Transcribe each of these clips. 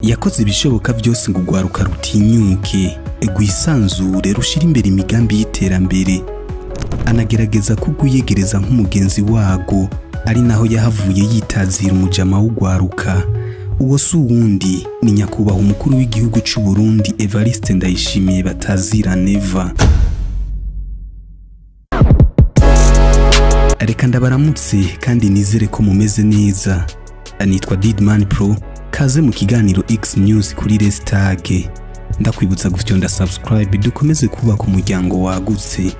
yakoze ibishoboka byose ngo urwaruka rutinyuke rwisanzure rushira imbere imigambi y'iterambere, anagerageza kugwiyegereza nk'umugenzi wago, ari naho yahavuye yitazira umujama w'urwaruka. Uwo si uwundi ni nyakubahwa umukuru w'igihugu cy'u Burundi Evariste Ndayishimiye batazira neva. Reka ndabaramutse kandi nizere ko mumeze neza. Nitwa Didman Pro, kaze mu kiganiro X News kuri Restage. Ndakwibutsa gufyonda subscribe dukomeze kubaka umuryango wagutse.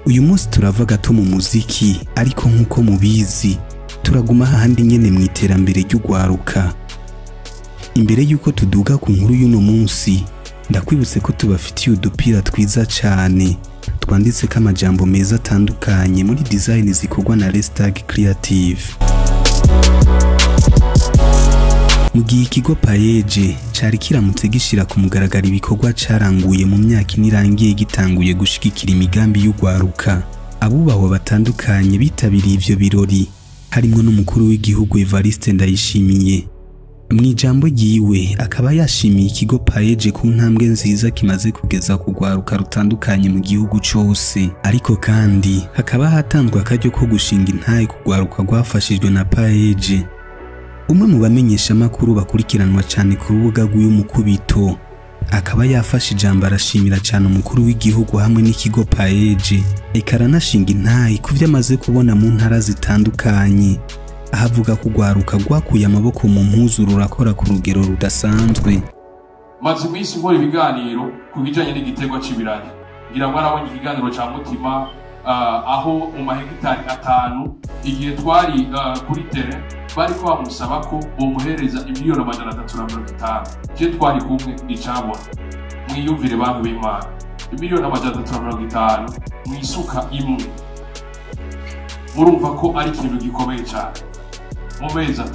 Uyu munsi turava gato mu muziki, ariko nkuko mubizi turaguma hahandi nyene mu iterambere ry'urwaruka. Imbere yuko tuduga ku nkuru y'uno munsi, ndakwibutse ko tubafitiye udupira twiza cyane twanditse ko amajambo meza atandukanye muri design zikorwa na Restage Creative. Mu gihe ikigo Paeje cari kiramutse gishira ku mugaragaro ibikorwa caranguye mu myaka inirangiye gitanguye gushigikira imigambi y'urwaruka, abubahwa batandukanye bitabiriye ivyo birori, harimo n'umukuru w'igihugu Evariste Ndayishimiye. Mu ijambo ryiwe akaba yashimiye ikigo Paeje ku ntambwe nziza kimaze kugeza ku rwaruka rutandukanye mu gihugu cyose, ariko kandi hakaba hatanzwe akaryo ko gushinga intahe ku rwaruka rwafashijwe na Paeje. Umwe mu bamenyesha makuru bakurikiranwa cyane ku rubuga rw'Umukubito akaba yafashe ijambo arashimira cyane umukuru w'igihugu hamwe n'ikigo Paeje, ekaranashinga intahe ku byo amaze kubona mu ntara zitandukanye, ahavuga ko urwaruka rwakuye amaboko mu mpuzu rurakora ku rugero rudasanzwe. Maze iminsi nkora ibiganiro ku bijanye n'igiterwa c'ibirayi, ngira ngo arabonye ikiganiro ca Mutima aho mu mahegitari 5 igihe twari kuri tere bari ko bamusaba ko bomuhereza imiliyoni 350. Je twari kumwe icabona mwiyumvire bantu b'Imana, imiliyoni 350 mwisuka imwe, murumva ko ari ikintu gikomeye cyane. Mu mezi 3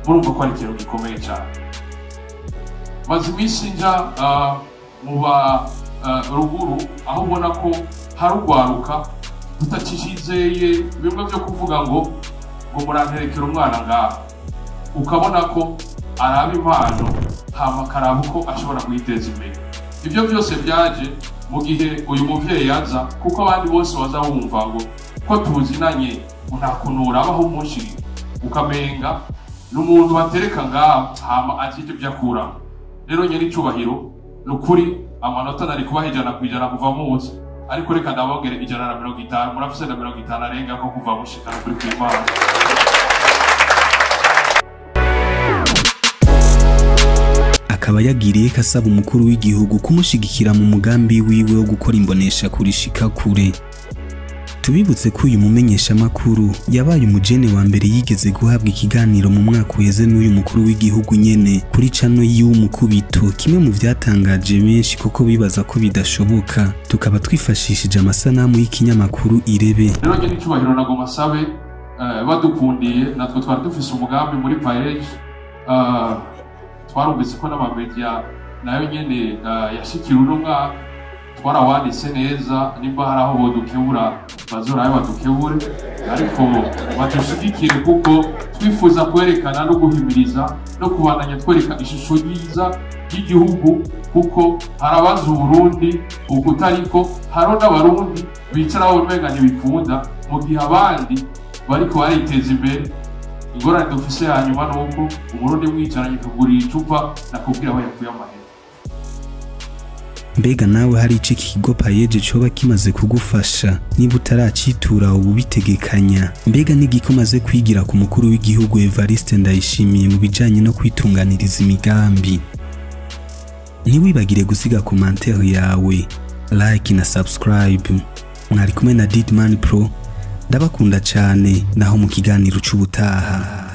murumva ko ari ikintu gikomeye cyane. Maze iminsi nja mu ba ruguru aho ubona ko hari urwaruka tutakishizeye bimwe byo kuvuga ngo muranterekera umwana ngaha, ukabona ko araba impano hama karaba uko ashobora kuyiteza imbere. Ibyo byose byaje mu gihe uyu muvyeyi yaza, kuko abandi bose baza bumva ngo ko tuzinanye unakunura abaho umunsi ukamenga n'umuntu batereka ngaha hama akije byakuramo. Rero nyene icubahiro nukuri amanota nari kubaha 100% kuva munsi, ariko reka ndabogere 150, murafise na 50 arenga ko kuva mushika kuri kwimana. Akaba yagiriye kasaba umukuru w'igihugu kumushigikira mu mugambi wiwe wo gukora imbonesha kurishika kure. Tubibutse ko uyu mumenyesha makuru yabaye umujene wa mbere yigeze guhabwa ikiganiro mu mwaka uheze n'uyu mukuru w'igihugu nyene kuri channel y'Umukubito, kimwe mu vyatangaje benshi kuko bibaza ko bidashoboka. Tukaba twifashishije amasanamu y'ikinyamakuru Irebe. Rero nyine icubahiro nagoma sabe badukundiye, natwe twari dufise umugambi muri Paeje, twarumvise ko n'amamedia nayo nyene yashikira uno mwaka, twarawanditse neza, nimba hari aho bodukebura bazorayo badukebure, ariko batushigikire kuko twifuza kwerekana no guhimiriza no kubandanya twereka ishusho yiza y'igihugu, kuko harabaza Burundi ukutariko haro n'abarundi bicaraho umenga ntibikunda, mu gihe abandi bariko bariteza imbere. Ingorane dufise hanyuma nuko Umurundi mwicaranye kugurira icupa nakubwira aho yakuye amahera. Mbega nawe hari iki kigo Paeje coba kimaze kugufasha? Niba utaracitura ubu bitegekanya. Mbega nigikomaze kwigira ku mukuru w'igihugu Evariste Ndayishimiye mu bijanye no kwitunganiriza imigambi? Ntiwibagire gusiga commentaire yawe, like na subscribe. Mwari kumwe na Didman Pro, ndabakunda cyane, naho mu kiganiro c'ubutaha.